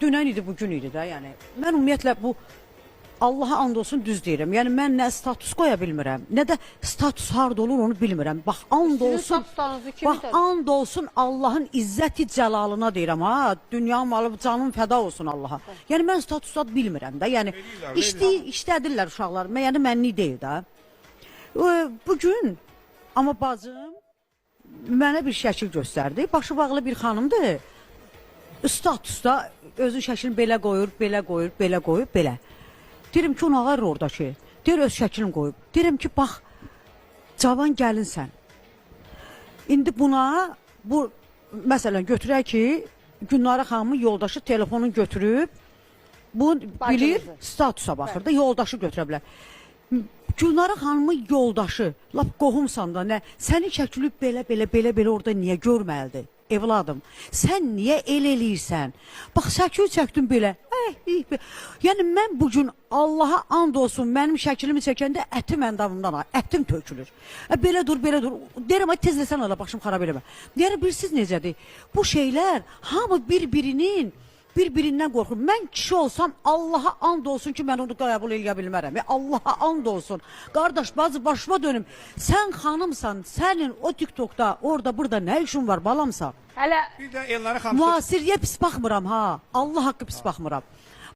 Dünən idi, bugün idi də, yəni. Mən ümumiyyətlə bu Allaha and olsun düz deyirəm. Yəni mən nə status qoya bilmirəm, nə də status harda olur onu bilmirəm. Bax and olsun. Bax and olsun Allahın izzəti cəlalına deyirəm ha. Dünya malı canım fəda olsun Allaha. Yəni mən statusat bilmirəm də. Yəni işlədirlər uşaqlar. Yəni mənlik deyil də. Bugün amma bacım mənə bir şəkil göstərdi. Başı bağlı bir xanımdır. Statusda özün şəklini belə qoyur, belə qoyur, belə qoyur, belə. Deyirəm ki, onu ağarır oradakı. Deyir, öz şəklini qoyub. Deyirəm ki, bax, cavan gəlinsən. İndi buna, məsələn, götürək ki, Günlara xanımın yoldaşı telefonunu götürüb, bu bilir, statusa baxır da, yoldaşı götürə bilər. Günlara xanımın yoldaşı, lap qohumsan da, nə, səni şəkilib belə orada niyə görməlidir? Evladım, sən niyə el eləyirsən? Bax, şəkil çəkdin belə. Yəni, mən bugün Allaha and olsun, mənim şəklimi çəkəndə ətim əndamımdan, ətim tökülür. Belə dur. Deyirəm, tezləsən ala, başım xarab eləmə. Deyirəm, bilirsiniz necədir? Bu şeylər, hamı bir-birindən qorxur. Mən kişi olsam, Allaha and olsun ki, mən onu qəbul eləyə bilmərəm. Allaha and olsun. Qardaş, bazı başıma dönüm. Sən xanımsan, sənin o TikTokda, orada, burada nə işin var, balamsan? Hələ bir də Elnarə xanım müasirliyə pis baxmıram ha. Allah haqqı pis baxmıram.